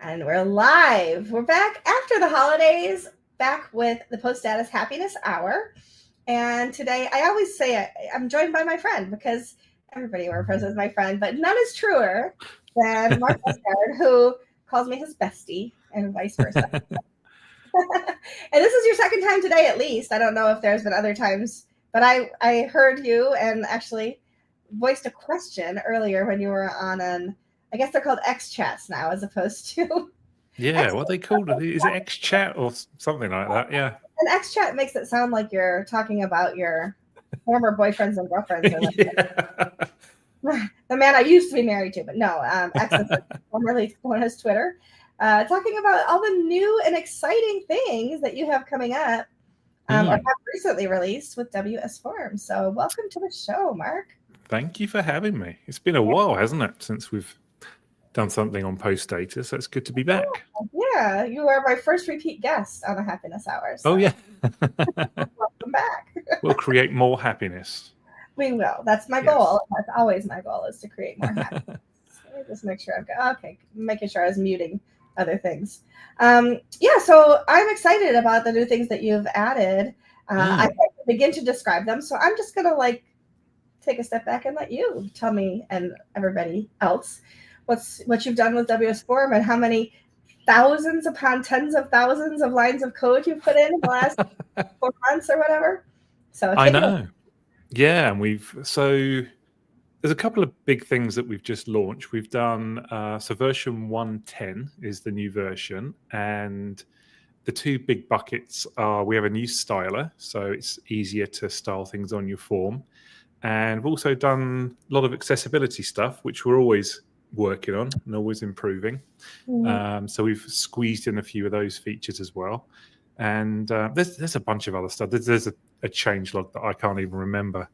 And we're live. We're back after the holidays, back with the Post Status Happiness Hour. And today, I always say I'm joined by my friend because everybody at WordPress is my friend, but none is truer than Mark Westguard, who calls me his bestie and vice versa. And this is your second time today, at least. I don't know if there's been other times, but I heard you and actually voiced a question earlier when you were on I guess they're called X chats now, as opposed to. Yeah, what they called it? Is it X chat or something like that? Yeah. An X chat makes it sound like you're talking about your former boyfriends and girlfriends. Or yeah. The man I used to be married to, but no, X is formerly known as Twitter. Talking about all the new and exciting things that you have coming up, or have recently released with WSForm. So welcome to the show, Mark. Thank you for having me. It's been a while, hasn't it, since we've done something on Post Status. So it's good to be back. Yeah, you are my first repeat guest on the Happiness Hour. So. Oh, yeah. Welcome back. We'll create more happiness. We will. That's my goal. That's always my goal, is to create more happiness. Let me just make sure I've got, okay, making sure I was muting other things. Yeah, so I'm excited about the new things that you've added. I can begin to describe them. So I'm just going to take a step back and let you tell me and everybody else what you've done with WSForm and how many thousands upon tens of thousands of lines of code you've put in the last 4 months or whatever. So I know. Yeah, and there's a couple of big things that we've just launched. We've done, so version 1.10 is the new version, and the two big buckets are, we have a new styler, so it's easier to style things on your form. And we've also done a lot of accessibility stuff, which we're always working on and always improving. So we've squeezed in a few of those features as well. And there's a bunch of other stuff. There's a change log that I can't even remember.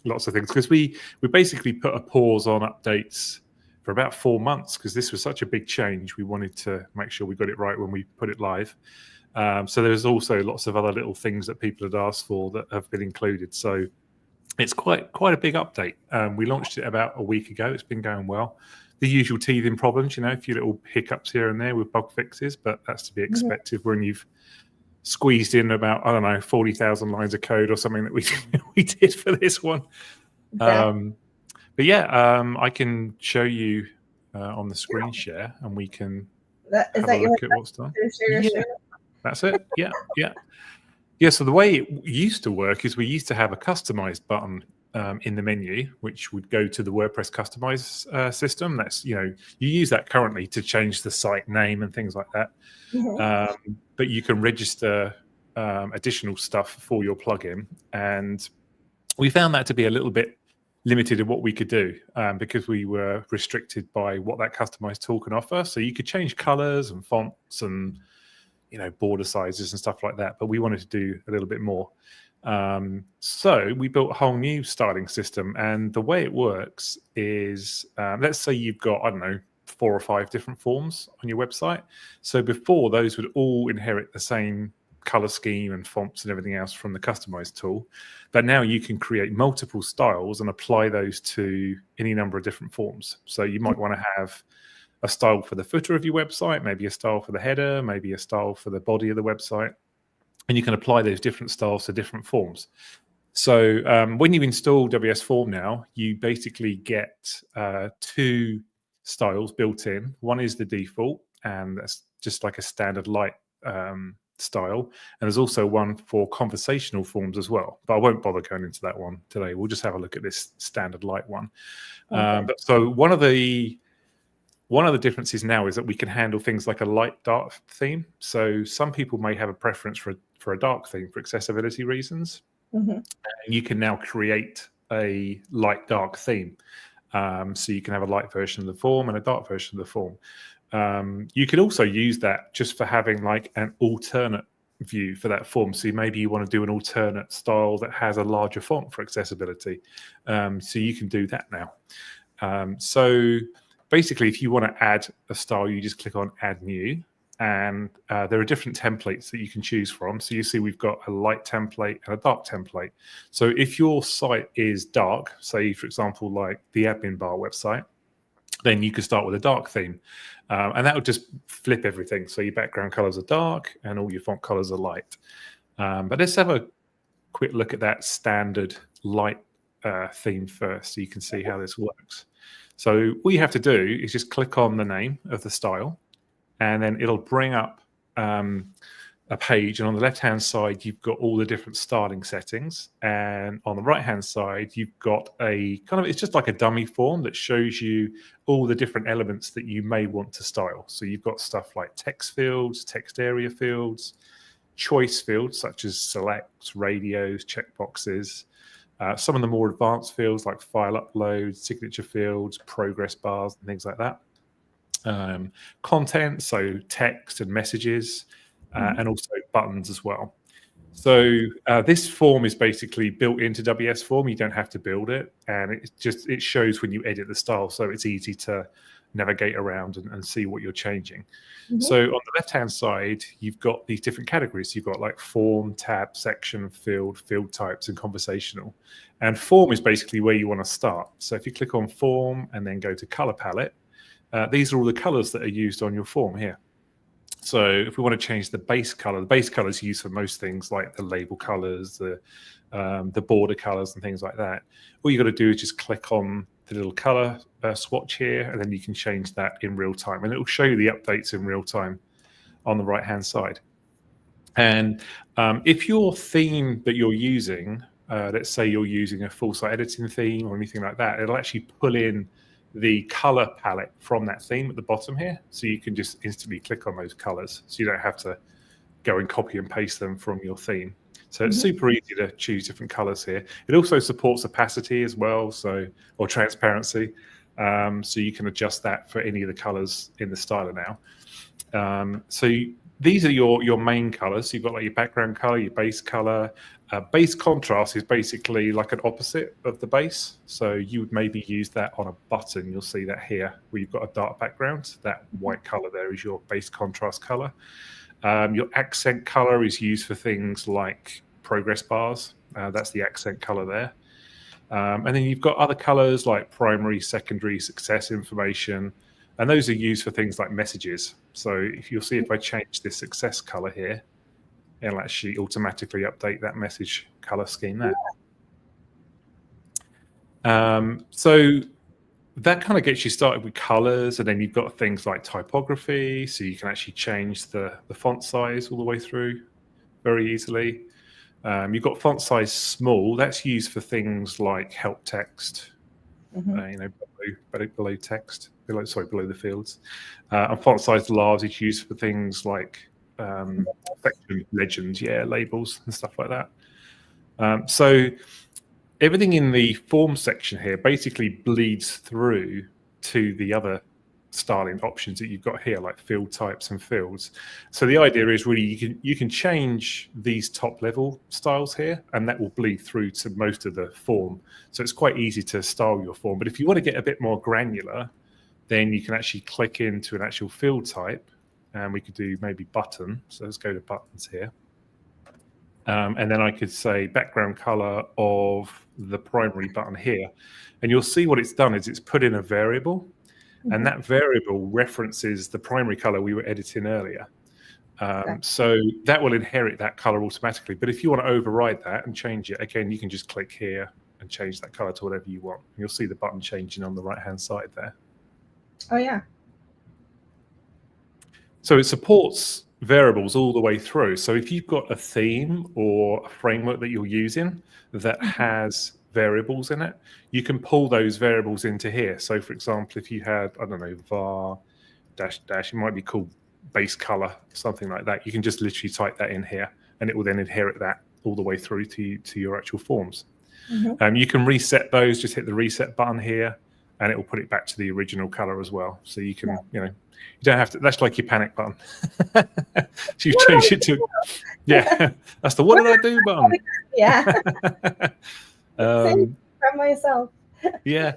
Lots of things, because we basically put a pause on updates for about 4 months because this was such a big change. We wanted to make sure we got it right when we put it live. So there's also lots of other little things that people had asked for that have been included. So it's quite a big update. We launched it about a week ago. It's been going well. The usual teething problems, a few little hiccups here and there with bug fixes, but that's to be expected when you've squeezed in about, 40,000 lines of code or something that we did for this one. But yeah, I can show you on the screen share, and we can have a look at what's done. Yeah, that's it. Yeah, so the way it used to work is we used to have a customized button in the menu, which would go to the WordPress customize system. That's, you use that currently to change the site name and things like that. But you can register additional stuff for your plugin. And we found that to be a little bit limited in what we could do because we were restricted by what that customized tool can offer. So you could change colors and fonts and border sizes and stuff like that, but we wanted to do a little bit more. So we built a whole new styling system, and the way it works is, let's say you've got, 4 or 5 different forms on your website. So before, those would all inherit the same color scheme and fonts and everything else from the customized tool. But now you can create multiple styles and apply those to any number of different forms. So you might want to have a style for the footer of your website, maybe a style for the header, maybe a style for the body of the website. And you can apply those different styles to different forms. So when you install WSForm now, you basically get 2 styles built in. One is the default, and that's just like a standard light style. And there's also one for conversational forms as well. But I won't bother going into that one today. We'll just have a look at this standard light one. But so one of the differences now is that we can handle things like a light dark theme. So some people may have a preference for a dark theme for accessibility reasons. And you can now create a light dark theme. So you can have a light version of the form and a dark version of the form. You could also use that just for having like an alternate view for that form. So maybe you want to do an alternate style that has a larger font for accessibility. So you can do that now. So basically, if you want to add a style, you just click on Add New, and there are different templates that you can choose from. So you see we've got a light template and a dark template. So if your site is dark, say, for example, like the admin bar website, then you could start with a dark theme. And that would just flip everything. So your background colors are dark and all your font colors are light. But let's have a quick look at that standard light theme first, so you can see how this works. So all you have to do is just click on the name of the style, and then it'll bring up a page. And on the left-hand side, you've got all the different styling settings. And on the right-hand side, you've got a kind of, it's just like a dummy form that shows you all the different elements that you may want to style. So you've got stuff like text fields, text area fields, choice fields such as selects, radios, checkboxes, some of the more advanced fields like file upload, signature fields, progress bars, and things like that. Content, so text and messages, and also buttons as well. So this form is basically built into WSForm. You don't have to build it, and it shows when you edit the style, so it's easy to navigate around and see what you're changing. So on the left-hand side, you've got these different categories. You've got like form, tab, section, field types, and conversational. And form is basically where you want to start. So if you click on form and then go to color palette, these are all the colors that are used on your form here. So if we want to change the base color is used for most things like the label colors, the border colors and things like that. All you got to do is just click on the little color swatch here, and then you can change that in real time, and it will show you the updates in real time on the right hand side. And if your theme that you're using, let's say you're using a full site editing theme or anything like that, it'll actually pull in the color palette from that theme at the bottom here, so you can just instantly click on those colors, so you don't have to go and copy and paste them from your theme. So it's super easy to choose different colors here. It also supports opacity as well, or transparency, so you can adjust that for any of the colors in the styler now. These are your main colors. So you've got like your background color, your base color. Base contrast is basically like an opposite of the base. So you would maybe use that on a button. You'll see that here where you've got a dark background. That white color there is your base contrast color. Your accent color is used for things like progress bars. That's the accent color there. And then you've got other colors like primary, secondary, success information. And those are used for things like messages. So if you'll see, if I change this success color here, it'll actually automatically update that message color scheme there. So that kind of gets you started with colors, and then you've got things like typography, so you can actually change the font size all the way through very easily. You've got font size small. That's used for things like help text, below text, below the fields. And font size large is used for things like section legends, labels and stuff like that. So everything in the form section here basically bleeds through to the other styling options that you've got here, like field types and fields. So the idea is really you can change these top level styles here, and that will bleed through to most of the form. So it's quite easy to style your form. But if you want to get a bit more granular, then you can actually click into an actual field type, and we could do maybe button. So let's go to buttons here. And then I could say background color of the primary button here. And you'll see what it's done is it's put in a variable, and that variable references the primary color we were editing earlier. So that will inherit that color automatically. But if you want to override that and change it, again, you can just click here and change that color to whatever you want. And you'll see the button changing on the right-hand side there. Oh, yeah. So it supports variables all the way through. So if you've got a theme or a framework that you're using that has variables in it, you can pull those variables into here. So for example, if you had, I don't know, var -- it might be called base color, something like that. You can just literally type that in here, and it will then inherit that all the way through to your actual forms. You can reset those, just hit the reset button here, and it will put it back to the original color as well. So you can, you don't have to, that's like your panic button. So you change it to, that's the what did I do button. Yeah. From myself. Yeah.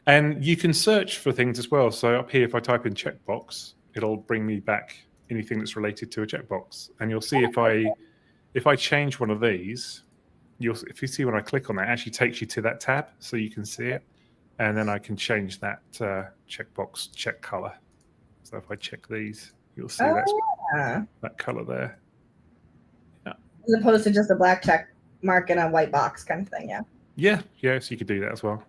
And you can search for things as well. So up here, if I type in checkbox, it'll bring me back anything that's related to a checkbox. And you'll see if I change one of these, if you see when I click on that, it actually takes you to that tab so you can see it. and then I can change that checkbox check color. So if I check these, you'll see that color there. Yeah. As opposed to just a black check mark in a white box kind of thing. Yeah. So you could do that as well.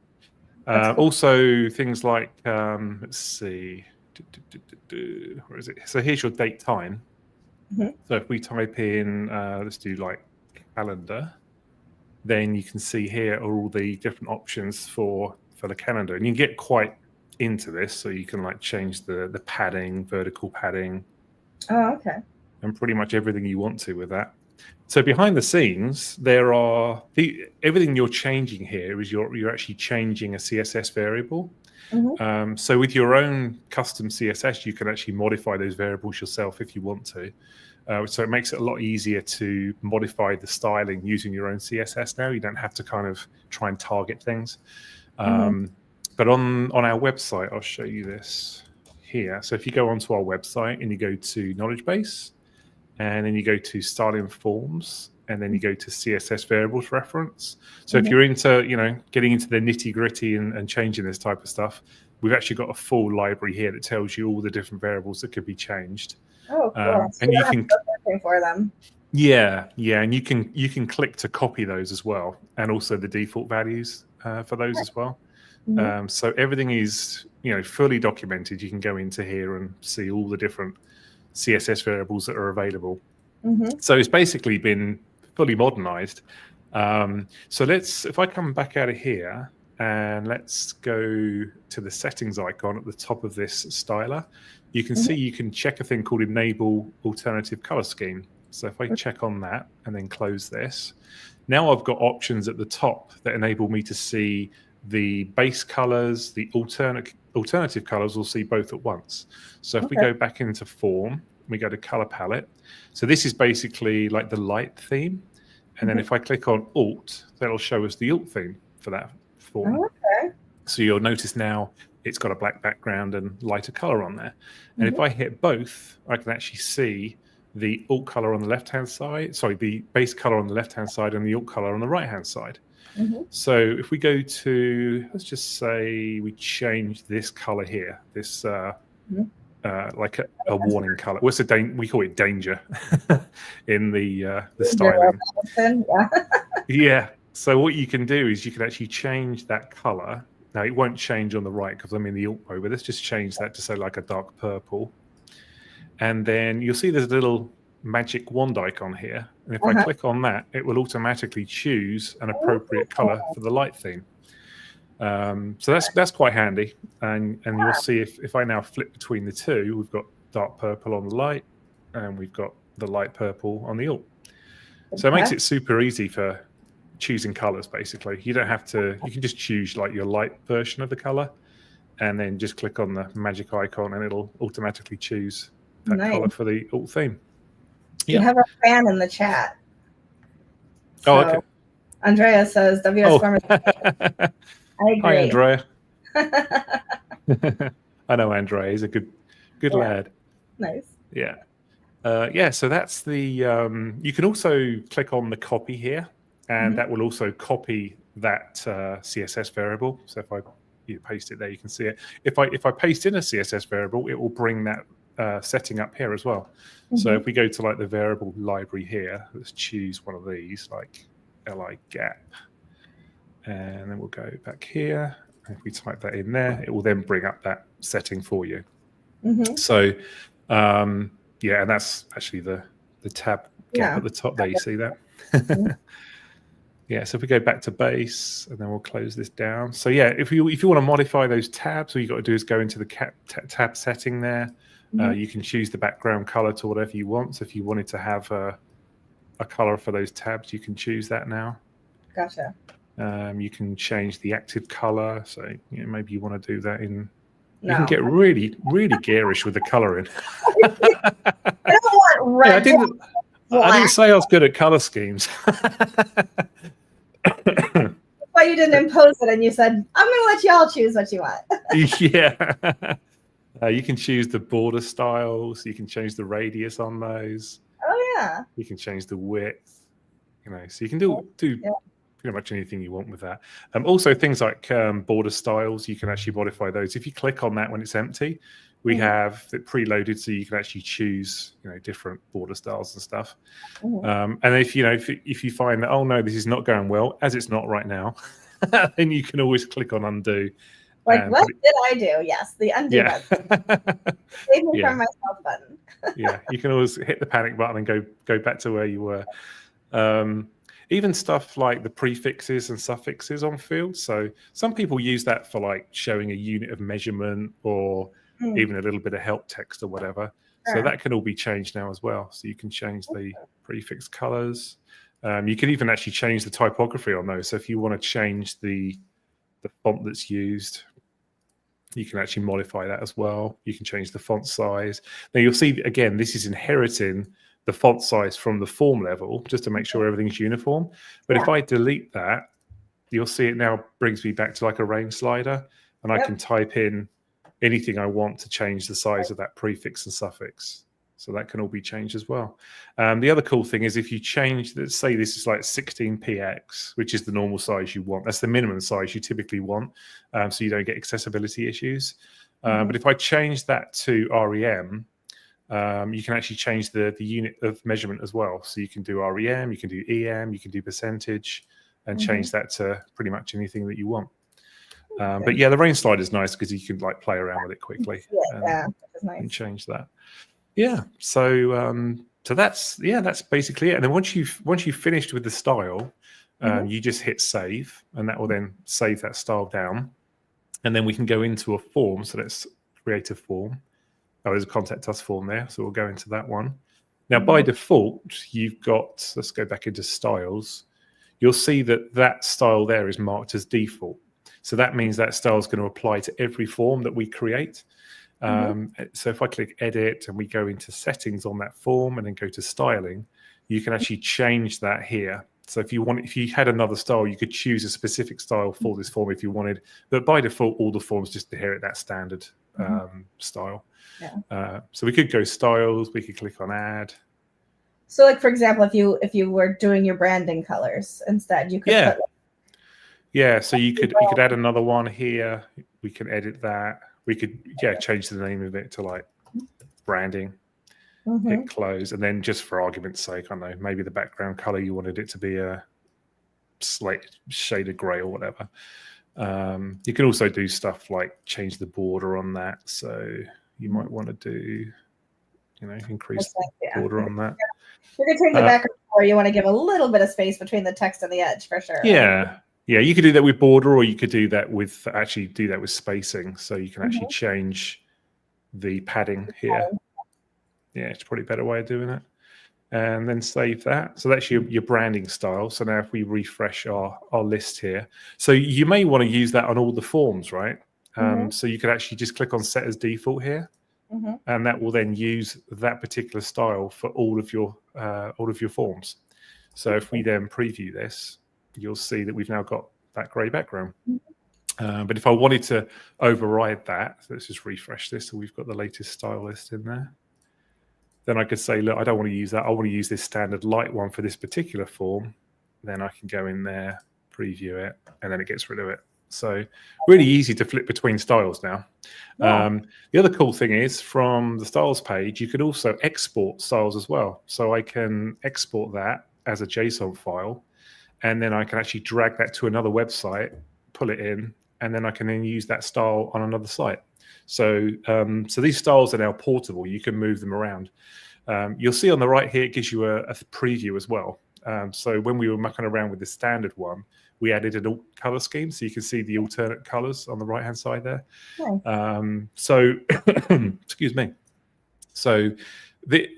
Cool. Also, things like let's see, where is it? So here's your date time. So if we type in, let's do like calendar, then you can see here are all the different options for the calendar, and you can get quite into this. So you can like change the padding, vertical padding. Oh, okay. And pretty much everything you want to with that. So behind the scenes, there are everything you're changing here is you're actually changing a CSS variable. So with your own custom CSS, you can actually modify those variables yourself if you want to. So it makes it a lot easier to modify the styling using your own CSS now. You don't have to kind of try and target things. But on our website, I'll show you this here. So if you go onto our website and you go to knowledge base, and then you go to styling forms, and then you go to CSS variables reference. So if you're into, getting into the nitty gritty and changing this type of stuff, we've actually got a full library here that tells you all the different variables that could be changed. Oh, cool. So and you can searching for them. Yeah, and you can click to copy those as well, and also the default values for those as well. So everything is fully documented. You can go into here and see all the different CSS variables that are available. So it's basically been fully modernized. So if I come back out of here and let's go to the settings icon at the top of this styler, you can see you can check a thing called enable alternative color scheme. So if I check on that and then close this, now I've got options at the top that enable me to see the base colors, the alternative colors, we'll see both at once. So if we go back into form, we go to color palette. So this is basically like the light theme. And then if I click on alt, that'll show us the alt theme for that form. So you'll notice now it's got a black background and lighter color on there. And if I hit both, I can actually see the alt color on the left-hand side, the base color on the left-hand side and the alt color on the right-hand side. So if we go to, let's just say we change this color here, this like a warning color. What's we call it danger in the styling. Yeah. So what you can do is you can actually change that color. Now it won't change on the right because I'm in the alt mode, but let's just change that to say like a dark purple. And then you'll see there's a little magic wand icon here. And if I click on that, it will automatically choose an appropriate color for the light theme. So that's quite handy. And you'll see if I now flip between the two, we've got dark purple on the light and we've got the light purple on the alt. So it makes it super easy for choosing colors, basically. You don't have to, you can just choose like your light version of the color and then just click on the magic icon and it'll automatically choose that color for the alt theme. You have a fan in the chat. So okay. Andrea says WSForm is I agree. Hi, Andrea. I know Andrea. He's a good lad. Nice. Yeah. So that's the, you can also click on the copy here, and that will also copy that CSS variable. So if I paste it there, you can see it. If I paste in a CSS variable, it will bring that setting up here as well. So if we go to like the variable library here, let's choose one of these, like li gap. And then we'll go back here. If we type that in there, it will then bring up that setting for you. So, and that's actually the tab gap at the top there. You see that? So if we go back to base, and then we'll close this down. So if you want to modify those tabs, all you got to do is go into the tab setting there. You can choose the background color to whatever you want. So if you wanted to have a color for those tabs, you can choose that now. Gotcha. You can change the active color. So maybe you want to do that in. You can get really, really garish with the coloring. I don't want red. I didn't say I was good at color schemes. That's why you didn't impose it, and you said, "I'm going to let y'all choose what you want." You can choose the border styles. You can change the radius on those. Oh yeah. You can change the width. So you can do pretty much anything you want with that. Also, things like border styles, you can actually modify those. If you click on that when it's empty, we have it preloaded, so you can actually choose, different border styles and stuff. And if you find that, oh no, this is not going well, as it's not right now, then you can always click on undo. Like, what did I do? Yes, the undo button. Save me from myself button. Yeah, you can always hit the panic button and go back to where you were. Even stuff like the prefixes and suffixes on fields. So some people use that for like showing a unit of measurement or even a little bit of help text or whatever. So that can all be changed now as well. So you can change the prefix colors. You can even actually change the typography on those. So if you want to change the font that's used, you can actually modify that as well. You can change the font size. Now you'll see, again, this is inheriting the font size from the form level just to make sure everything's uniform. But if I delete that, you'll see it now brings me back to like a range slider, and I can type in anything I want to change the size of that prefix and suffix. So that can all be changed as well. The other cool thing is if you change, let's say this is like 16px, which is the normal size you want. That's the minimum size you typically want, so you don't get accessibility issues. But if I change that to REM, you can actually change the unit of measurement as well. So you can do REM, you can do EM, you can do percentage, and change that to pretty much anything that you want. But yeah, the range slider is nice because you can like play around with it quickly and change that. Yeah, so that's basically it. And then once you've finished with the style, you just hit save, and that will then save that style down. And then we can go into a form. So let's create a form. Oh, there's a contact us form there, so we'll go into that one. Now, by default, you've got, let's go back into styles. You'll see that style there is marked as default. So that means that style is going to apply to every form that we create. So if I click edit and we go into settings on that form and then go to styling, you can actually change that here. So if you had another style, you could choose a specific style for this form if you wanted. But by default, all the forms just inherit that standard style. So we could go styles. We could click on add. So, like for example, if you were doing your branding colors instead, you could put so you could add another one here. We can edit that. We could change the name of it to like branding. Hit close, and then just for argument's sake, I don't know, maybe the background color you wanted it to be a slate shade of gray or whatever. You can also do stuff like change the border on that. So you might want to do, increase the border on that. You can change the background color. You want to give a little bit of space between the text and the edge for sure. Yeah, you could do that with border, or you could do that with spacing. So you can actually change the padding here. Yeah, it's probably a better way of doing it. And then save that. So that's your branding style. So now if we refresh our list here, so you may want to use that on all the forms, right? So you could actually just click on set as default here, and that will then use that particular style for all of your forms. So if we then preview this, you'll see that we've now got that gray background. But if I wanted to override that, let's just refresh this. So we've got the latest style list in there. Then I could say, look, I don't want to use that. I want to use this standard light one for this particular form. Then I can go in there, preview it, and then it gets rid of it. So really easy to flip between styles now. The other cool thing is from the styles page, you could also export styles as well. So I can export that as a JSON file, and then I can actually drag that to another website, pull it in, and then I can then use that style on another site. So these styles are now portable. You can move them around. You'll see on the right here, it gives you a preview as well. So when we were mucking around with the standard one, we added an alt color scheme, so you can see the alternate colors on the right-hand side there. So, excuse me. So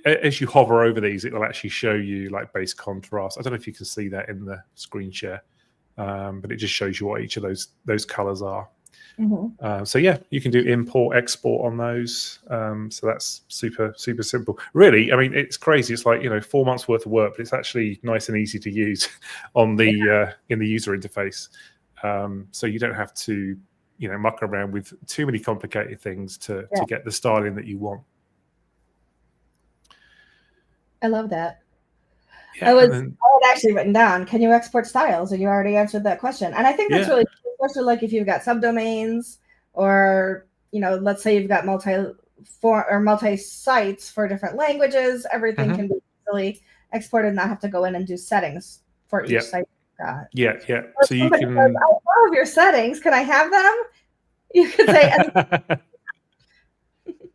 as you hover over these, it will actually show you like base contrast. I don't know if you can see that in the screen share, but it just shows you what each of those colors are. So yeah, you can do import, export on those. So that's super simple. Really, I mean, it's crazy. It's like 4 months worth of work, but it's actually nice and easy to use on the in the user interface. So you don't have to muck around with too many complicated things to get the styling that you want. I love that. Yeah, I and then had actually written down, can you export styles? And you already answered that question. And I think that's yeah, really cool, especially like if you've got subdomains or, let's say you've got multi sites for different languages, everything hmm can be easily exported and not have to go in and do settings for each yeah, site you've got. yeah. Or if So you somebody says, can. I love your settings, can I have them? You could say,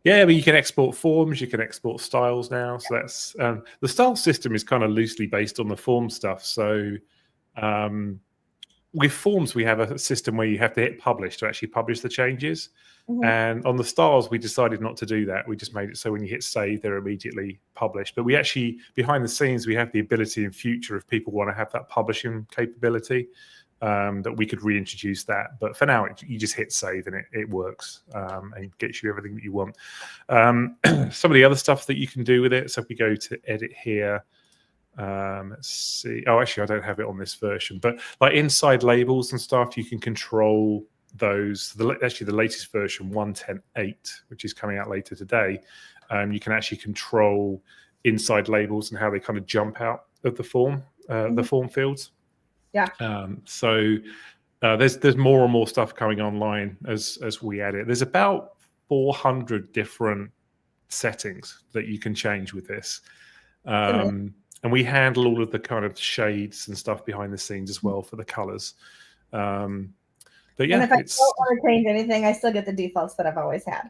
Yeah, but you can export forms, you can export styles now. So that's the style system is kind of loosely based on the form stuff. So um, with forms, we have a system where you have to hit publish to actually publish the changes. Mhm. And on the styles, we decided not to do that. We just made it so when you hit save, they're immediately published. But we actually, behind the scenes, we have the ability in future, if people want to have that publishing capability, that we could reintroduce that. But for now, you just hit save and it works and gets you everything that you want. Some of the other stuff that you can do with it. So if we go to edit here, let's see. Oh, actually, I don't have it on this version, but like inside labels and stuff, you can control those. Actually, the latest version 1.10.8, which is coming out later today, you can actually control inside labels and how they kind of jump out of the form, the form fields. Yeah. So there's more and more stuff coming online as we add it. There's about 400 different settings that you can change with this. And we handle all of the kind of shades and stuff behind the scenes as well for the colors. But yeah, and if I don't want to change anything, I still get the defaults that I've always had.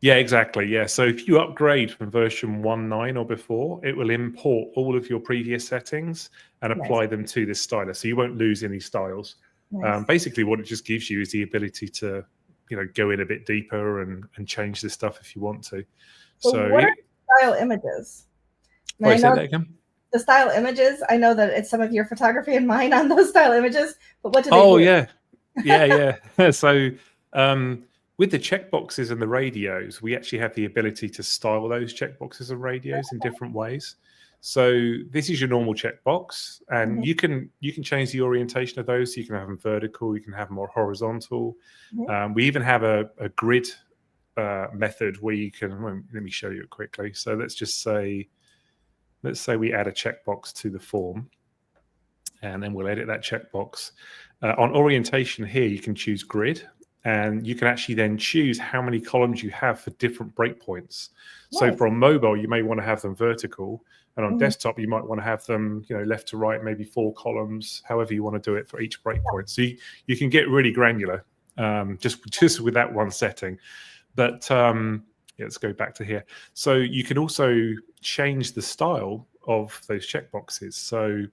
Yeah, exactly. Yeah. So if you upgrade from version 1.9 or before, it will import all of your previous settings and apply them to this styler. So you won't lose any styles. Nice. Basically, what it just gives you is the ability to, go in a bit deeper and change this stuff if you want to. So what are style images? Sorry, say that again. The style images, I know that it's some of your photography and mine on those style images, but what do they do? Oh, yeah. Yeah. So with the checkboxes and the radios, we actually have the ability to style those checkboxes and radios in different ways. So this is your normal checkbox, and you can change the orientation of those. So you can have them vertical, you can have them more horizontal. We even have a grid method where you can. Well, let me show you it quickly. So let's say we add a checkbox to the form, and then we'll edit that checkbox. On orientation here, you can choose grid. And you can actually then choose how many columns you have for different breakpoints. Nice. So for mobile, you may want to have them vertical, and on desktop, you might want to have them, left to right, maybe 4 columns, however you want to do it for each breakpoint. So you can get really granular just with that one setting. But let's go back to here. So you can also change the style of those checkboxes. So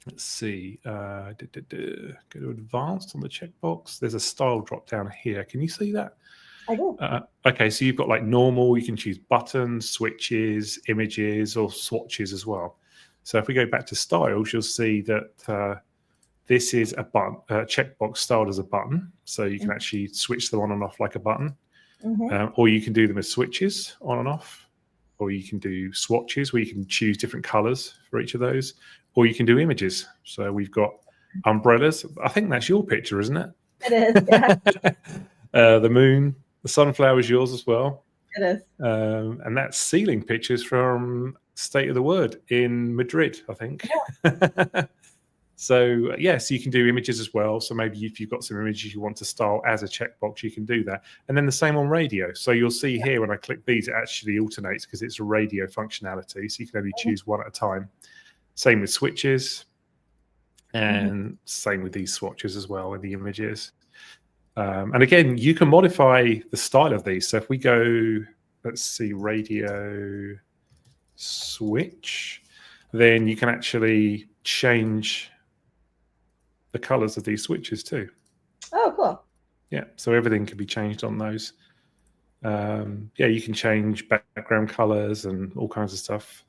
let's see, go to advanced on the checkbox. There's a style drop down here. Can you see that? I do. Okay, so you've got like normal, you can choose buttons, switches, images, or swatches as well. So if we go back to styles, you'll see that this is a button, checkbox styled as a button. So you can actually switch them on and off like a button. Or you can do them as switches on and off. Or you can do swatches where you can choose different colors for each of those. Or you can do images. So we've got umbrellas. I think that's your picture, isn't it? It is, yeah. The moon, the sunflower is yours as well. It is. And that's ceiling pictures from State of the Word in Madrid, I think. Yeah. So yes, you can do images as well. So maybe if you've got some images you want to style as a checkbox, you can do that. And then the same on radio. So you'll see here when I click these, it actually alternates because it's a radio functionality. So you can only choose one at a time. Same with switches, and same with these swatches as well in the images. And again, you can modify the style of these. So if we go, let's see, radio switch, then you can actually change the colors of these switches too. Oh, cool. Yeah, so everything can be changed on those. You can change background colors and all kinds of stuff.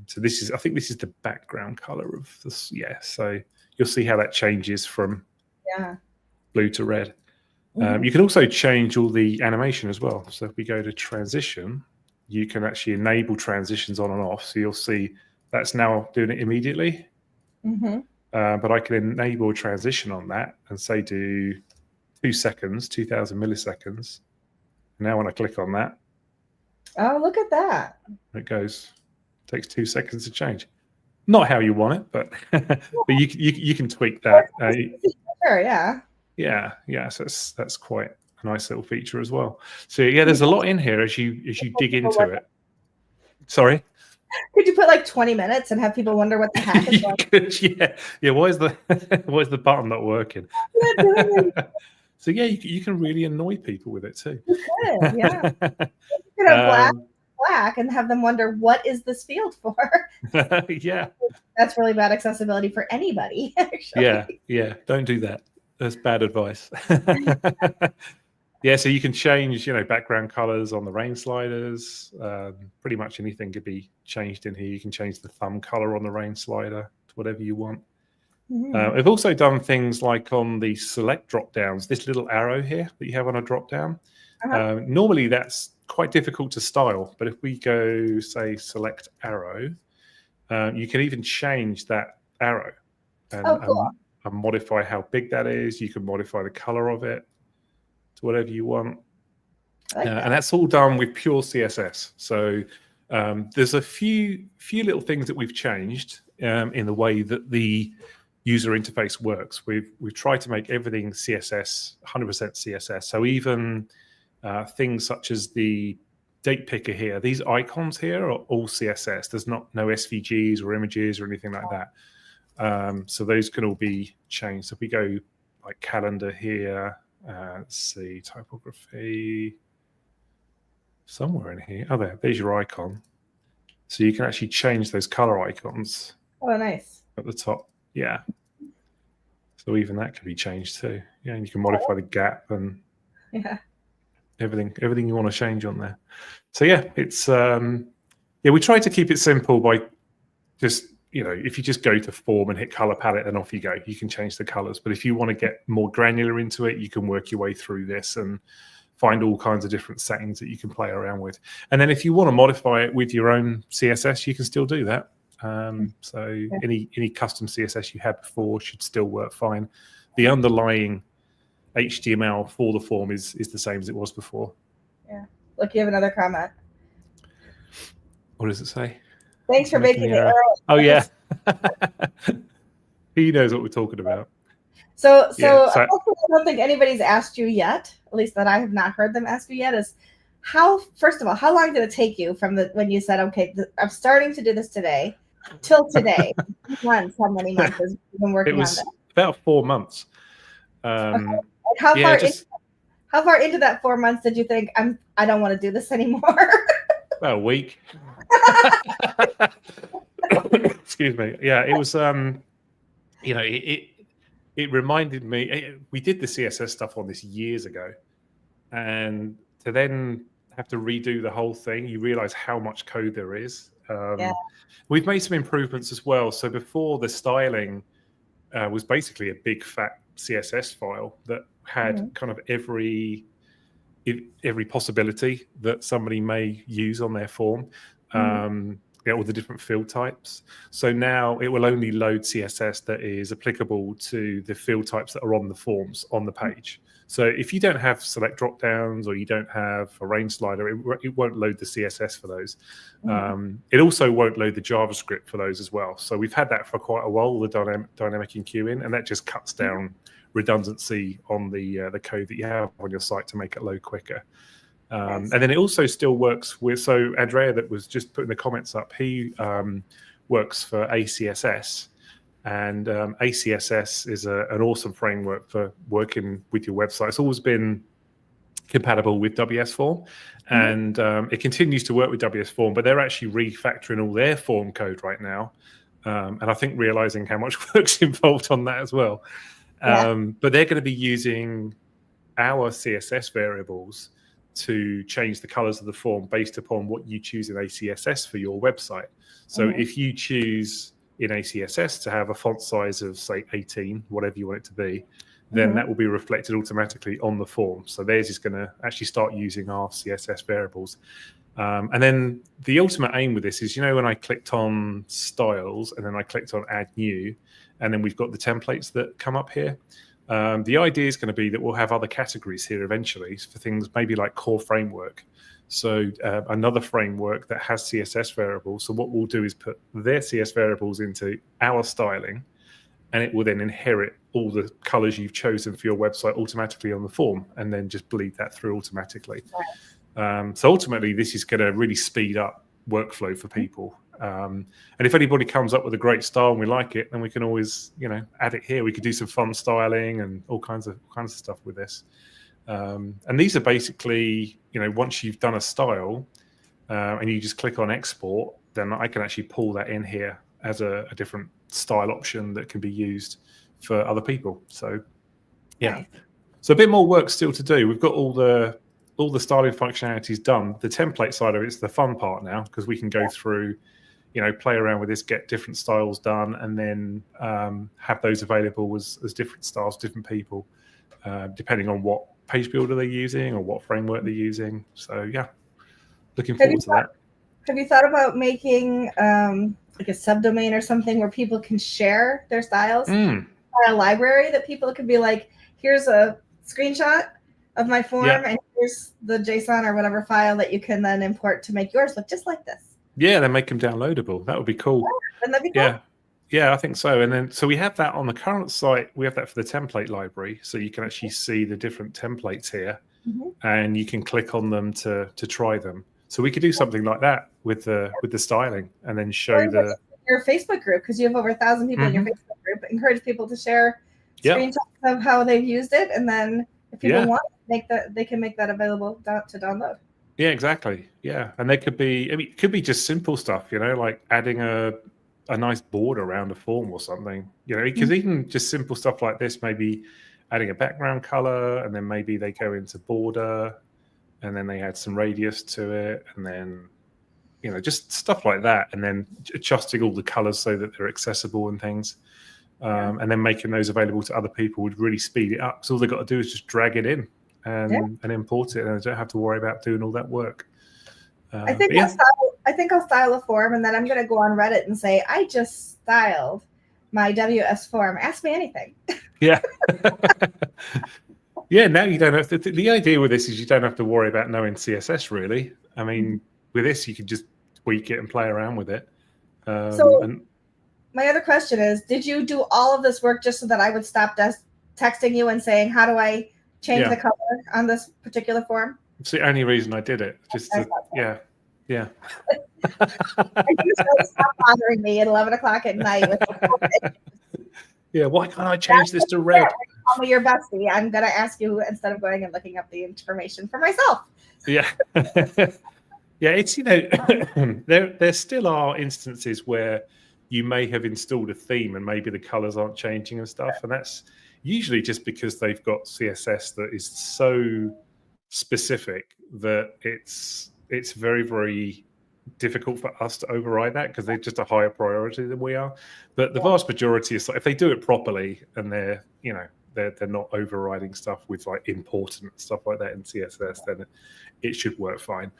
So I think this is the background color of this. Yeah, so you'll see how that changes from blue to red. You can also change all the animation as well. So if we go to transition, you can actually enable transitions on and off. So you'll see that's now doing it immediately. But I can enable a transition on that and say do 2 seconds, 2000 milliseconds. Now when I click on that. Oh, look at that. It takes 2 seconds to change. not how you want it, but but you can tweak that. Sure, yeah. Yeah. So that's quite a nice little feature as well. So yeah, there's a lot in here as you dig into it. Sorry. Could you put like 20 minutes and have people wonder what the heck is going on? Yeah. Why is the button not working? So yeah, you can really annoy people with it too. You could, yeah. You could have black and have them wonder, what is this field for? Yeah. That's really bad accessibility for anybody, actually. Yeah. Don't do that. That's bad advice. Yeah, so you can change, background colors on the rain sliders. Pretty much anything could be changed in here. You can change the thumb color on the rain slider to whatever you want. I've also done things like on the select drop downs, this little arrow here that you have on a drop down. Normally that's quite difficult to style, but if we go, say, select arrow, you can even change that arrow and modify how big that is. You can modify the color of it to whatever you want. And that's all done with pure CSS. So there's a few little things that we've changed in the way that the user interface works. We've tried to make everything CSS, 100% CSS. So even things such as the date picker here, these icons here are all CSS. There's no SVGs or images or anything like that. So those can all be changed. So if we go like calendar here, let's see, typography, somewhere in here. Oh, there's your icon. So you can actually change those color icons. Oh, nice. At the top. Yeah. So even that can be changed too. Yeah, and you can modify the gap and everything you want to change on there. So yeah, it's we try to keep it simple by just, if you just go to form and hit color palette and off you go, you can change the colors. But if you want to get more granular into it, you can work your way through this and find all kinds of different settings that you can play around with. And then if you want to modify it with your own CSS, you can still do that. So any custom CSS you had before should still work fine. The underlying HTML for the form is the same as it was before. Yeah. Look, you have another comment. What does it say? Thanks for making the arrow. Oh yeah. He knows what we're talking about. So I don't think anybody's asked you yet, at least that I have not heard them ask you yet, is first of all, how long did it take you from when you said, okay, I'm starting to do this today till today? How many months have you been working on that? It was about 4 months. How far into that 4 months did you think I don't want to do this anymore? About a week. Excuse me. Yeah, it was. It reminded me. We did the CSS stuff on this years ago, and to then have to redo the whole thing, you realize how much code there is. We've made some improvements as well. So before, the styling was basically a big fat CSS file that had kind of every possibility that somebody may use on their form, all the different field types. So now it will only load CSS that is applicable to the field types that are on the forms on the page. So if you don't have select drop downs or you don't have a range slider, it won't load the CSS for those. It also won't load the JavaScript for those as well. So we've had that for quite a while, the dynamic enqueuing, and that just cuts down redundancy on the code that you have on your site to make it load quicker. And then it also still works with, so Andrea that was just putting the comments up, he works for ACSS, and ACSS is an awesome framework for working with your website. It's always been compatible with WSForm, and it continues to work with WSForm, but they're actually refactoring all their form code right now, and I think realizing how much work's involved on that as well. But they're going to be using our CSS variables to change the colors of the form based upon what you choose in ACSS for your website. So if you choose in ACSS to have a font size of, say, 18, whatever you want it to be, then that will be reflected automatically on the form. So theirs is going to actually start using our CSS variables. And then the ultimate aim with this is, when I clicked on styles and then I clicked on add new, and then we've got the templates that come up here. The idea is going to be that we'll have other categories here eventually for things maybe like core framework. So another framework that has CSS variables. So what we'll do is put their CS variables into our styling, and it will then inherit all the colors you've chosen for your website automatically on the form, and then just bleed that through automatically. So ultimately, this is going to really speed up workflow for people. And if anybody comes up with a great style and we like it, then we can always, add it here. We could do some fun styling and all kinds of stuff with this. And these are basically, once you've done a style and you just click on export, then I can actually pull that in here as a different style option that can be used for other people. So, yeah. Nice. So a bit more work still to do. We've got all the styling functionalities done. The template side of it's the fun part now, because we can go through, play around with this, get different styles done, and then have those available as different styles, different people, depending on what page builder they're using or what framework they're using. So yeah, looking forward to that. Have you thought about making like a subdomain or something where people can share their styles? A library that people could be like, here's a screenshot of my form, and here's the JSON or whatever file that you can then import to make yours look just like this. Yeah, then make them downloadable. That would be cool. Wouldn't that be cool? Yeah, I think so. And then, so we have that on the current site. We have that for the template library, so you can actually see the different templates here, and you can click on them to try them. So we could do something like that with the styling, and then show your Facebook group, because you have over 1,000 people in your Facebook group. Encourage people to share screenshots of how they've used it, and then if people want, they can make that available to download. Yeah, exactly. Yeah, and they could be. I mean, it could be just simple stuff, like adding a nice border around a form or something. Because even just simple stuff like this, maybe adding a background color, and then maybe they go into border, and then they add some radius to it, and then just stuff like that, and then adjusting all the colors so that they're accessible and things. And then making those available to other people would really speed it up. So all they've got to do is just drag it in and import it, and they don't have to worry about doing all that work. I think I'll style a form, and then I'm going to go on Reddit and say, I just styled my WSForm. Ask me anything. Yeah. Yeah, now you don't have to. The idea with this is you don't have to worry about knowing CSS, really. I mean, with this, you can just tweak it and play around with it. My other question is, did you do all of this work just so that I would stop texting you and saying, how do I change the color on this particular form? It's the only reason I did it. Yeah. I just stop bothering me at 11 o'clock at night. Yeah, why can't I change this to red? Call me your bestie. I'm going to ask you instead of going and looking up the information for myself. Yeah. Yeah, it's, there still are instances where you may have installed a theme and maybe the colors aren't changing and stuff. And that's usually just because they've got CSS that is so specific that it's very, very difficult for us to override that, because they're just a higher priority than we are. But the vast majority is, if they do it properly and they're not overriding stuff with like important stuff like that in CSS, then it should work fine.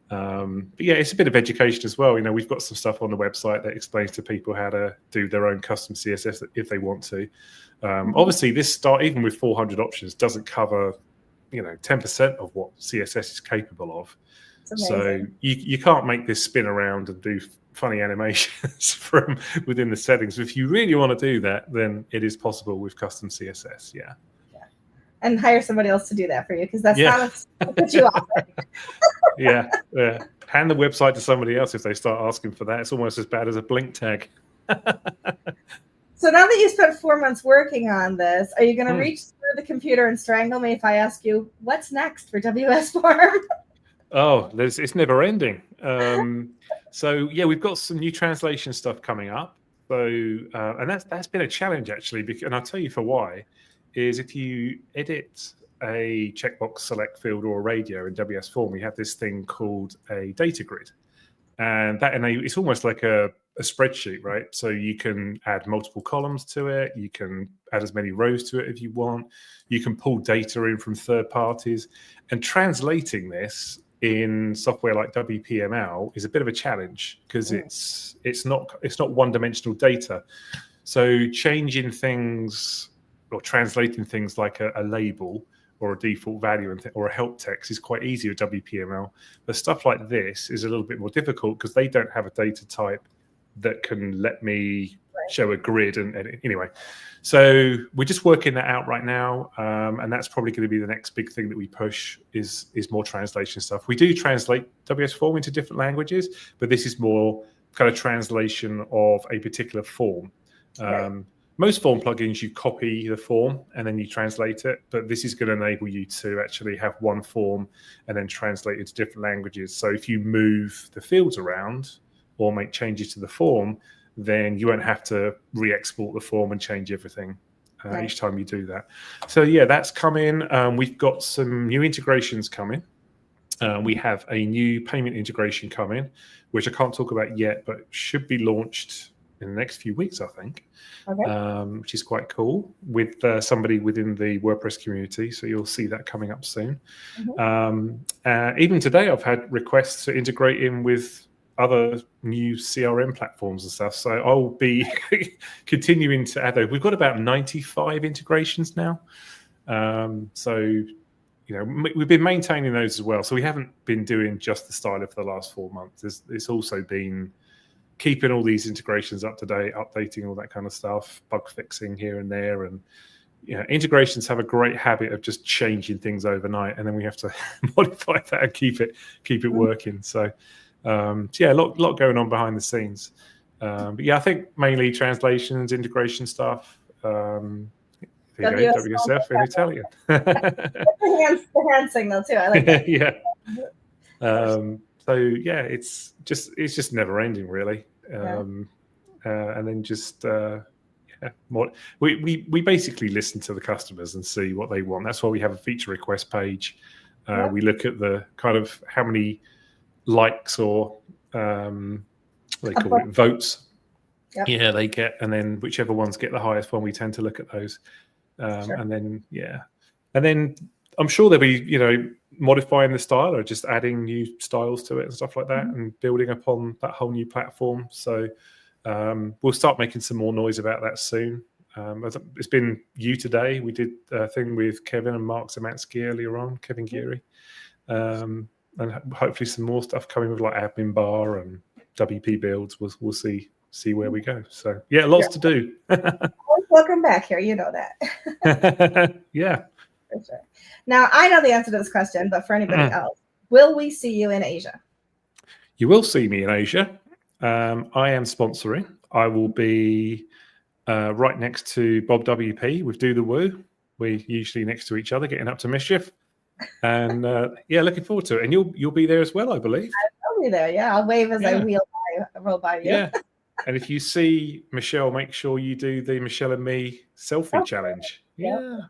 But yeah, it's a bit of education as well. We've got some stuff on the website that explains to people how to do their own custom CSS if they want to. Obviously, this start, even with 400 options, doesn't cover 10% of what CSS is capable of. So you can't make this spin around and do funny animations from within the settings. If you really want to do that, then it is possible with custom CSS. Yeah. And hire somebody else to do that for you, because that's not what you offer. Yeah. Hand the website to somebody else if they start asking for that. It's almost as bad as a blink tag. So now that you spent 4 months working on this, are you going to reach through the computer and strangle me if I ask you what's next for WSForm? Oh, it's never ending. So yeah, we've got some new translation stuff coming up. So and that's been a challenge actually, and I'll tell you for why. Is if you edit a checkbox select field or a radio in WSForm, we have this thing called a data grid, and it's almost like a spreadsheet, right? So you can add multiple columns to it, you can add as many rows to it if you want, you can pull data in from third parties, and translating this in software like WPML is a bit of a challenge, because it's not one-dimensional data. So changing things or translating things like a label or a default value or a help text is quite easy with WPML. But stuff like this is a little bit more difficult because they don't have a data type that can let me show a grid. And anyway, so we're just working that out right now. And that's probably going to be the next big thing that we push is more translation stuff. We do translate WSForm into different languages, but this is more kind of translation of a particular form. Most form plugins, you copy the form and then you translate it, but this is going to enable you to actually have one form and then translate it to different languages. So if you move the fields around or make changes to the form, then you won't have to re-export the form and change everything each time you do that. So yeah, that's coming. We've got some new integrations coming. We have a new payment integration coming, which I can't talk about yet, but should be launched in the next few weeks, I think, which is quite cool with somebody within the WordPress community. So you'll see that coming up soon. Even today, I've had requests to integrate in with other new CRM platforms and stuff. So I'll be continuing to add those. We've got about 95 integrations now. So, we've been maintaining those as well. So we haven't been doing just the styler for the last 4 months. It's also been keeping all these integrations up to date, updating all that kind of stuff, bug fixing here and there. And integrations have a great habit of just changing things overnight, and then we have to modify that and keep it working. So a lot going on behind the scenes. But yeah, I think mainly translations, integration stuff. There you go, WSF in Italian. the hand signal too. I like that. Yeah. So yeah, it's just never ending, really. And then just we basically listen to the customers and see what they want. That's why we have a feature request page. We look at the kind of how many likes or they call it votes. They get, and then whichever ones get the highest one, we tend to look at those. And then I'm sure there'll be modifying the style or just adding new styles to it and stuff like that, and building upon that whole new platform. So we'll start making some more noise about that soon. It's been today. We did a thing with Kevin and Mark Zamansky earlier on, Kevin Geary, and hopefully some more stuff coming with like admin bar and WP builds. We'll see where we go. So yeah, lots to do. Welcome back here. You know that. Yeah. For sure. Now, I know the answer to this question, but for anybody else, will we see you in Asia? You will see me in Asia. I am sponsoring. I will be right next to Bob WP with Do the Woo. We're usually next to each other, getting up to mischief. And looking forward to it. And you'll be there as well, I believe. I'll be there. Yeah, I'll wave as I roll by you. Yeah. And if you see Michelle, make sure you do the Michelle and me selfie challenge. Yeah.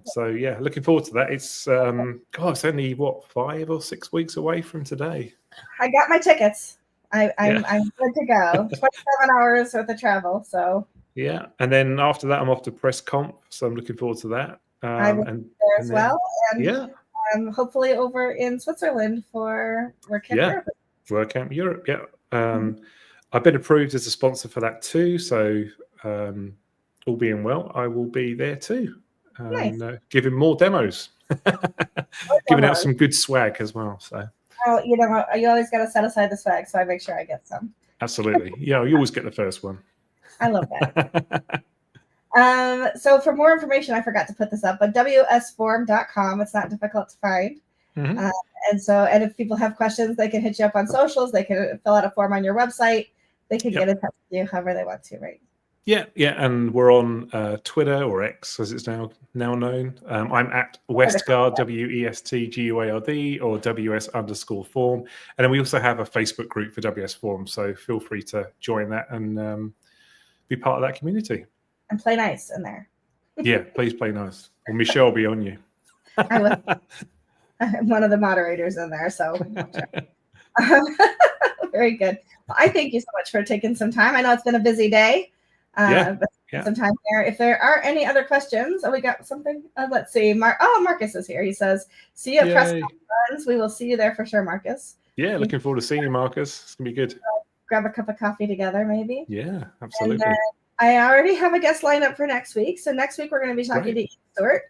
So yeah, looking forward to that. It's it's only 5 or 6 weeks away from today. I got my tickets. I'm good to go. 27 hours worth of travel. So yeah, and then after that, I'm off to Press Comp. So I'm looking forward to that. I will be there as well. And hopefully over in Switzerland for WordCamp Europe. WordCamp Europe. Yeah. I've been approved as a sponsor for that too. So all being well, I will be there too. Giving more demos, giving out some good swag as well. So, you always got to set aside the swag, so I make sure I get some. Absolutely, you always get the first one. I love that. So for more information, I forgot to put this up, but WSForm.com. It's not difficult to find. And if people have questions, they can hit you up on socials. They can fill out a form on your website. They can get in touch with you however they want to, right? Yeah, and we're on Twitter, or X as it's now known. I'm at Westguard, WESTGUARD, or WS_form. And then we also have a Facebook group for WSForm, so feel free to join that and be part of that community. And play nice in there. Yeah, please play nice. Or Michelle will be on you. I will. I'm one of the moderators in there, so very good. Well, I thank you so much for taking some time. I know it's been a busy day. Some time here. If there are any other questions, we got something. Let's see. Marcus is here. He says, "See you at Press Conference. We will see you there for sure, Marcus." Yeah, looking forward to seeing you, Marcus. It's gonna be good. Grab a cup of coffee together, maybe. Yeah, absolutely. I already have a guest lined up for next week. So next week we're going to be talking to Ian Stewart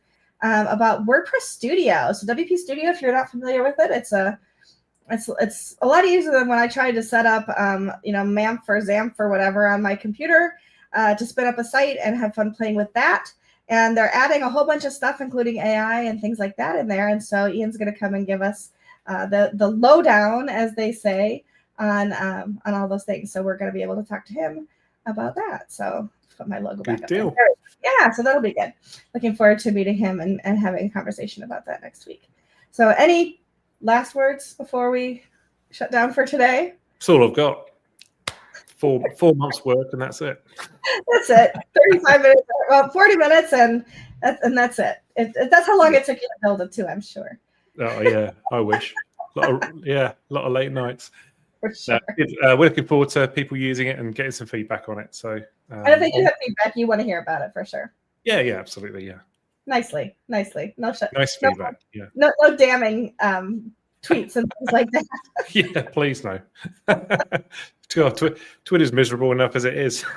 about WordPress Studio. So WP Studio, if you're not familiar with it, it's a lot easier than when I tried to set up, MAMP or XAMPP or whatever on my computer to spin up a site and have fun playing with that. And they're adding a whole bunch of stuff, including AI and things like that in there. And so Ian's going to come and give us the lowdown, as they say, on all those things. So we're going to be able to talk to him about that. So put my logo back up there. Yeah, so that'll be good. Looking forward to meeting him and having a conversation about that next week. So any last words before we shut down for today? That's all I've got. 4 months work, and that's it. That's it. 35 minutes, well, 40 minutes, and that's it. That's how long it took you to build it too, I'm sure. Oh yeah, I wish. A lot of late nights. For sure. We're looking forward to people using it and getting some feedback on it. So and if they do have feedback, you want to hear about it for sure. Yeah, absolutely, yeah. Nicely. Nice feedback. Yeah. No damning tweets and things like that. Yeah, please no. God, Twitter's miserable enough as it is. Sure.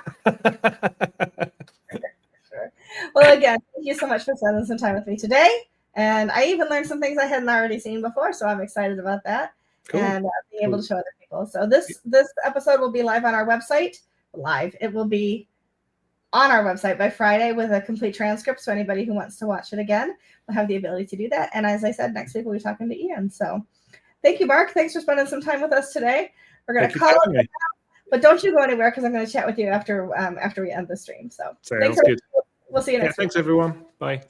Well, again, thank you so much for spending some time with me today. And I even learned some things I hadn't already seen before, so I'm excited about that. Cool. And being able to show other people. So this episode will be live on our website. It will be on our website by Friday with a complete transcript. So anybody who wants to watch it again will have the ability to do that. And as I said, next week we'll be talking to Ian. So thank you, Mark. Thanks for spending some time with us today. We're going to call it now, but don't you go anywhere because I'm going to chat with you after we end the stream. So sounds good. We'll see you next week. Thanks, everyone. Bye.